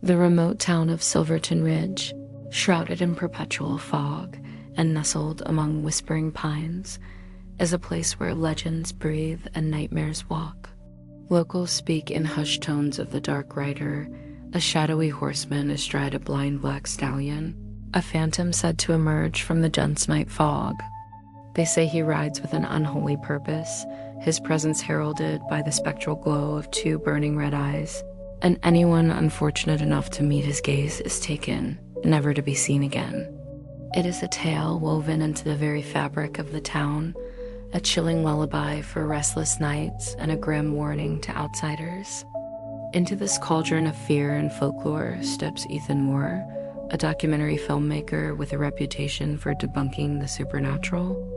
The remote town of Silverton Ridge, shrouded in perpetual fog and nestled among whispering pines, is a place where legends breathe and nightmares walk. Locals speak in hushed tones of the Dark Rider, a shadowy horseman astride a blind black stallion, a phantom said to emerge from the dense night fog. They say he rides with an unholy purpose, his presence heralded by the spectral glow of two burning red eyes, and anyone unfortunate enough to meet his gaze is taken, never to be seen again. It is a tale woven into the very fabric of the town, a chilling lullaby for restless nights and a grim warning to outsiders. Into this cauldron of fear and folklore steps Ethan Moore, a documentary filmmaker with a reputation for debunking the supernatural.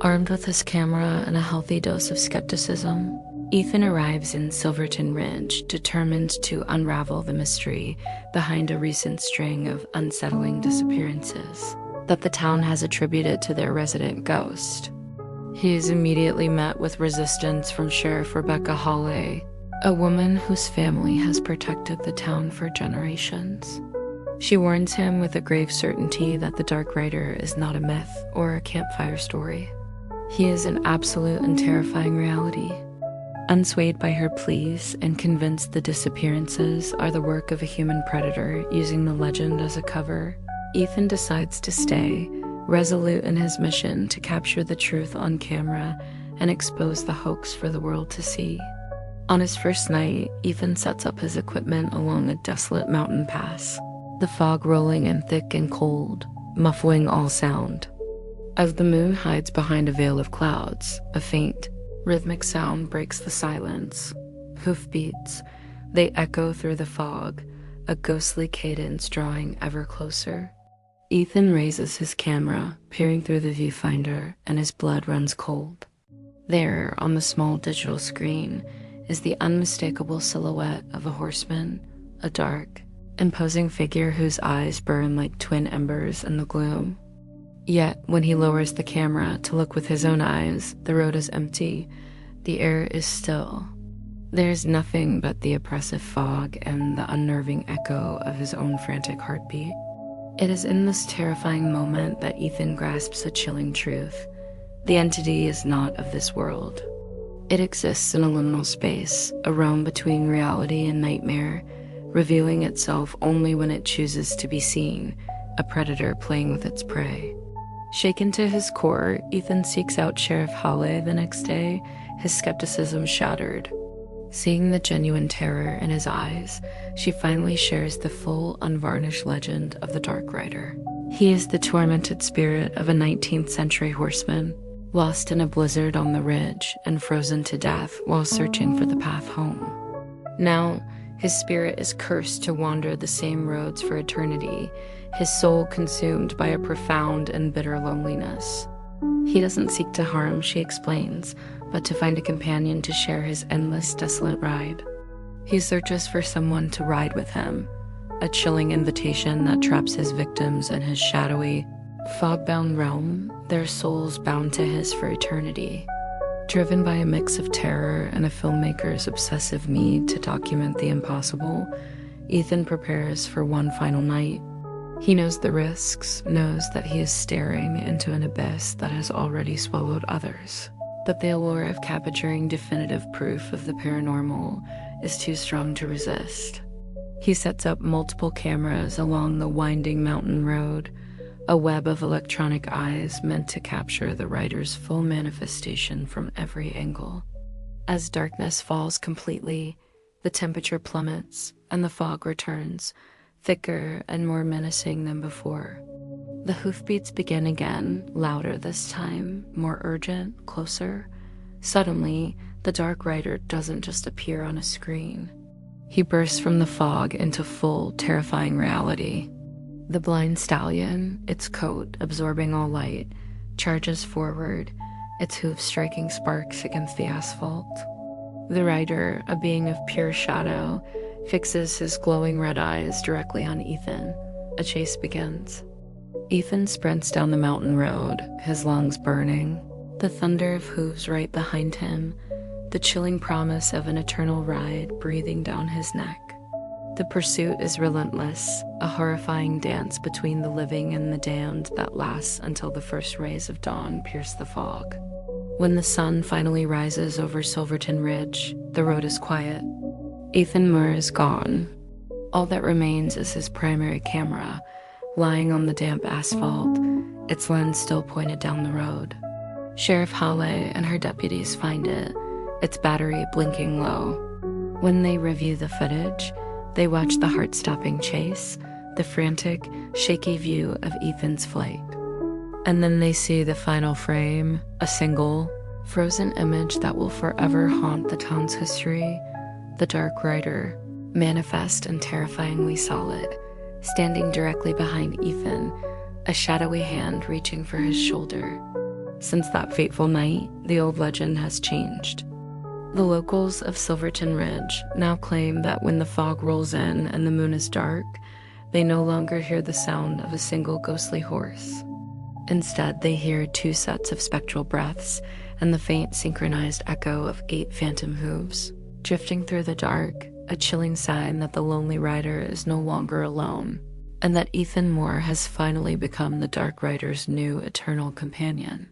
Armed with his camera and a healthy dose of skepticism, Ethan arrives in Silverton Ridge, determined to unravel the mystery behind a recent string of unsettling disappearances that the town has attributed to their resident ghost. He is immediately met with resistance from Sheriff Rebecca Hawley, a woman whose family has protected the town for generations. She warns him with a grave certainty that the Dark Rider is not a myth or a campfire story. He is an absolute and terrifying reality. Unswayed by her pleas and convinced the disappearances are the work of a human predator using the legend as a cover, Ethan decides to stay, resolute in his mission to capture the truth on camera and expose the hoax for the world to see. On his first night, Ethan sets up his equipment along a desolate mountain pass, the fog rolling in thick and cold, muffling all sound. As the moon hides behind a veil of clouds, a faint, rhythmic sound breaks the silence. Hoofbeats, they echo through the fog, a ghostly cadence drawing ever closer. Ethan raises his camera, peering through the viewfinder, and his blood runs cold. There, on the small digital screen, is the unmistakable silhouette of a horseman, a dark, imposing figure whose eyes burn like twin embers in the gloom. Yet, when he lowers the camera to look with his own eyes, the road is empty, the air is still. There is nothing but the oppressive fog and the unnerving echo of his own frantic heartbeat. It is in this terrifying moment that Ethan grasps a chilling truth. The entity is not of this world. It exists in a liminal space, a realm between reality and nightmare, revealing itself only when it chooses to be seen, a predator playing with its prey. Shaken to his core, Ethan seeks out Sheriff Hawley the next day, his skepticism shattered. Seeing the genuine terror in his eyes, she finally shares the full, unvarnished legend of the Dark Rider. He is the tormented spirit of a 19th century horseman, lost in a blizzard on the ridge and frozen to death while searching for the path home. Now, his spirit is cursed to wander the same roads for eternity, his soul consumed by a profound and bitter loneliness. He doesn't seek to harm, she explains, but to find a companion to share his endless, desolate ride. He searches for someone to ride with him, a chilling invitation that traps his victims in his shadowy, fog-bound realm, their souls bound to his for eternity. Driven by a mix of terror and a filmmaker's obsessive need to document the impossible, Ethan prepares for one final night. He knows the risks, knows that he is staring into an abyss that has already swallowed others. But the allure of capturing definitive proof of the paranormal is too strong to resist. He sets up multiple cameras along the winding mountain road, a web of electronic eyes meant to capture the rider's full manifestation from every angle. As darkness falls completely, the temperature plummets and the fog returns, thicker and more menacing than before. The hoofbeats begin again, louder this time, more urgent, closer. Suddenly, the Dark Rider doesn't just appear on a screen. He bursts from the fog into full, terrifying reality. The blind stallion, its coat absorbing all light, charges forward, its hooves striking sparks against the asphalt. The rider, a being of pure shadow, fixes his glowing red eyes directly on Ethan. A chase begins. Ethan sprints down the mountain road, his lungs burning, the thunder of hooves right behind him, the chilling promise of an eternal ride breathing down his neck. The pursuit is relentless, a horrifying dance between the living and the damned that lasts until the first rays of dawn pierce the fog. When the sun finally rises over Silverton Ridge, the road is quiet. Ethan Moore is gone. All that remains is his primary camera, lying on the damp asphalt, its lens still pointed down the road. Sheriff Hawley and her deputies find it, its battery blinking low. When they review the footage, they watch the heart-stopping chase, the frantic, shaky view of Ethan's flight. And then they see the final frame, a single, frozen image that will forever haunt the town's history. The Dark Rider, manifest and terrifyingly solid, standing directly behind Ethan, a shadowy hand reaching for his shoulder. Since that fateful night, the old legend has changed. The locals of Silverton Ridge now claim that when the fog rolls in and the moon is dark, they no longer hear the sound of a single ghostly horse. Instead, they hear 2 sets of spectral breaths and the faint synchronized echo of 8 phantom hooves. Drifting through the dark, a chilling sign that the lonely rider is no longer alone, and that Ethan Moore has finally become the Dark Rider's new eternal companion.